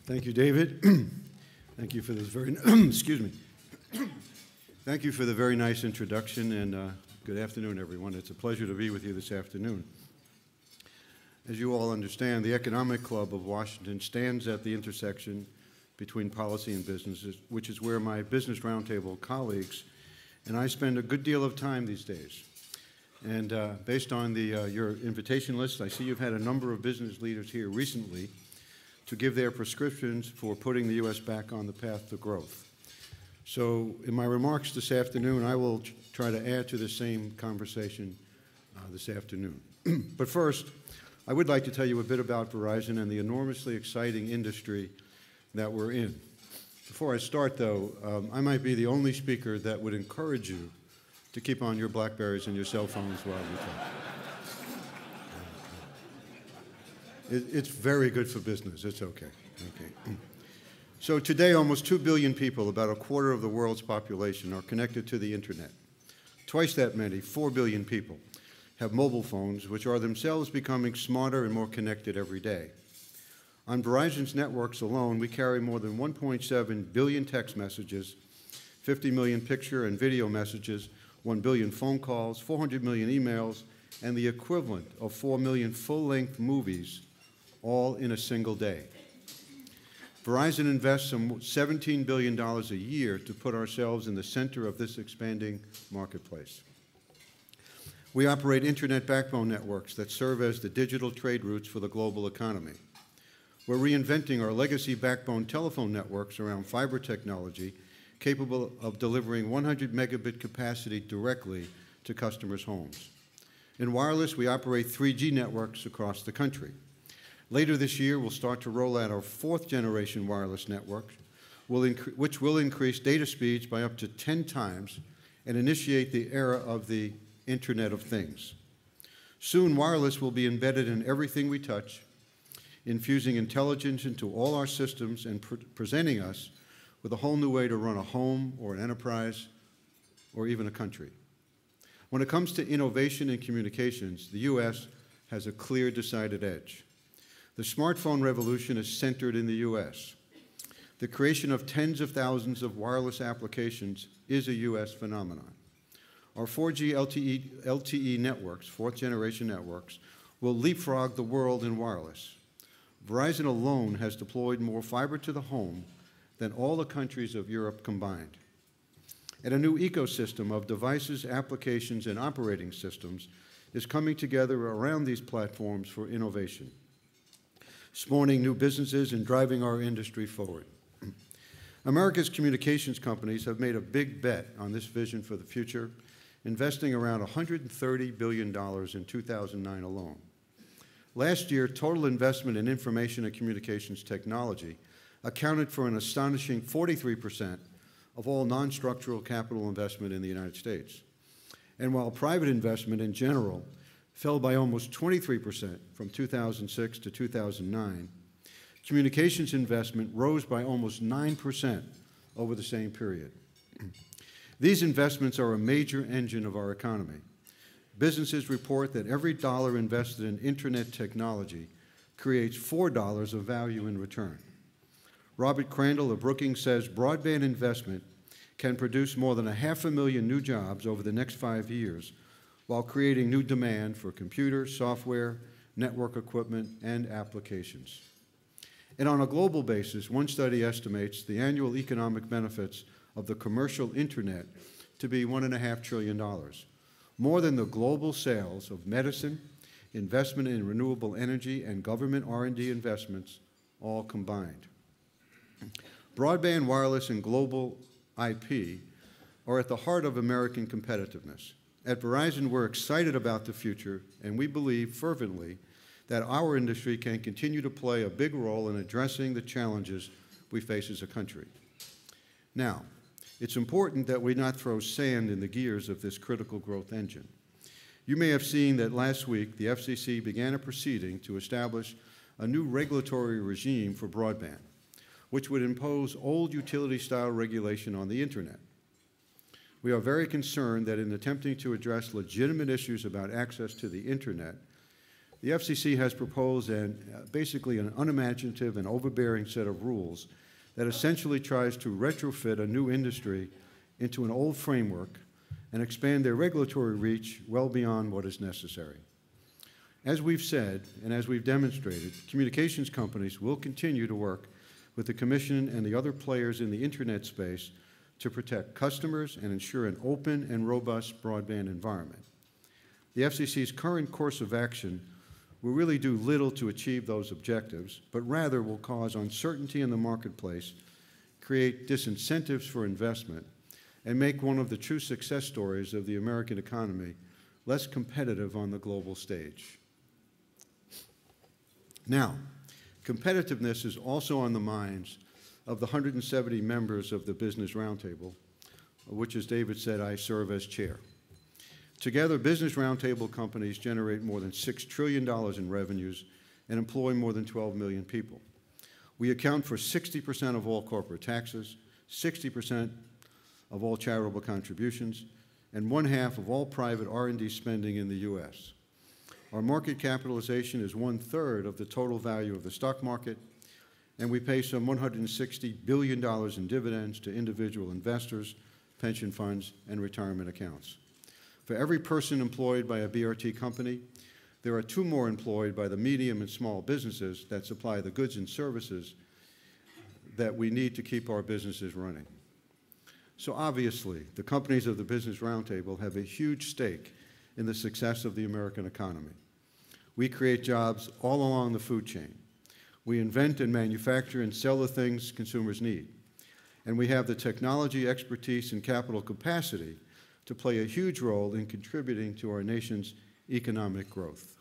Thank you, David. Thank you for this very, excuse me. Thank you for the very nice introduction, and good afternoon, everyone. It's a pleasure to be with you this afternoon. As you all understand, the Economic Club of Washington stands at the intersection between policy and business, which is where my Business Roundtable colleagues and I spend a good deal of time these days. And based on your invitation list, I see you've had a number of business leaders here recently to give their prescriptions for putting the U.S. back on the path to growth. So in my remarks this afternoon, I will try to add to the same conversation this afternoon. But first, I would like to tell you a bit about Verizon and the enormously exciting industry that we're in. Before I start, though, I might be the only speaker that would encourage you to keep on your BlackBerries and your cell phones while we talk. It's very good for business. It's okay. Okay. So today, almost 2 billion people, about a quarter of the world's population, are connected to the internet. Twice that many, 4 billion people, have mobile phones, which are themselves becoming smarter and more connected every day. On Verizon's networks alone, we carry more than 1.7 billion text messages, 50 million picture and video messages, 1 billion phone calls, 400 million emails, and the equivalent of 4 million full-length movies, all in a single day. Verizon invests some $17 billion a year to put ourselves in the center of this expanding marketplace. We operate internet backbone networks that serve as the digital trade routes for the global economy. We're reinventing our legacy backbone telephone networks around fiber technology capable of delivering 100 megabit capacity directly to customers' homes. In wireless, we operate 3G networks across the country. Later this year, we'll start to roll out our fourth-generation wireless network, which will increase data speeds by up to 10 times and initiate the era of the Internet of Things. Soon, wireless will be embedded in everything we touch, infusing intelligence into all our systems and presenting us with a whole new way to run a home or an enterprise or even a country. When it comes to innovation and communications, the U.S. has a clear, decided edge. The smartphone revolution is centered in the U.S. The creation of tens of thousands of wireless applications is a U.S. phenomenon. Our 4G LTE networks, fourth-generation networks, will leapfrog the world in wireless. Verizon alone has deployed more fiber to the home than all the countries of Europe combined. And a new ecosystem of devices, applications, and operating systems is coming together around these platforms for innovation, spawning new businesses and driving our industry forward. America's communications companies have made a big bet on this vision for the future, investing around $130 billion in 2009 alone. Last year, total investment in information and communications technology accounted for an astonishing 43% of all non-structural capital investment in the United States. And while private investment in general fell by almost 23% from 2006 to 2009, communications investment rose by almost 9% over the same period. These investments are a major engine of our economy. Businesses report that every dollar invested in internet technology creates $4 of value in return. Robert Crandall of Brookings says broadband investment can produce more than 500,000 new jobs over the next 5 years while creating new demand for computers, software, network equipment, and applications. And on a global basis, one study estimates the annual economic benefits of the commercial internet to be $1.5 trillion, more than the global sales of medicine, investment in renewable energy, and government R&D investments all combined. Broadband, wireless, and global IP are at the heart of American competitiveness. At Verizon, we're excited about the future, and we believe fervently that our industry can continue to play a big role in addressing the challenges we face as a country. Now, it's important that we not throw sand in the gears of this critical growth engine. You may have seen that last week the FCC began a proceeding to establish a new regulatory regime for broadband, which would impose old utility-style regulation on the internet. We are very concerned that in attempting to address legitimate issues about access to the internet, The FCC has proposed basically an unimaginative and overbearing set of rules that essentially tries to retrofit a new industry into an old framework and expand their regulatory reach well beyond what is necessary. As we've said, and as we've demonstrated, communications companies will continue to work with the Commission and the other players in the Internet space to protect customers and ensure an open and robust broadband environment. The FCC's current course of action will really do little to achieve those objectives, but rather will cause uncertainty in the marketplace, create disincentives for investment, and make one of the true success stories of the American economy less competitive on the global stage. Now, competitiveness is also on the minds of the 170 members of the Business Roundtable, which, as David said, I serve as chair. Together, Business Roundtable companies generate more than $6 trillion in revenues and employ more than 12 million people. We account for 60% of all corporate taxes, 60% of all charitable contributions, and 1/2 of all private R&D spending in the U.S. Our market capitalization is 1/3 of the total value of the stock market, and we pay some $160 billion in dividends to individual investors, pension funds, and retirement accounts. For every person employed by a BRT company, there are 2 more employed by the medium and small businesses that supply the goods and services that we need to keep our businesses running. So obviously, the companies of the Business Roundtable have a huge stake in the success of the American economy. We create jobs all along the food chain. We invent and manufacture and sell the things consumers need. And we have the technology, expertise, and capital capacity to play a huge role in contributing to our nation's economic growth.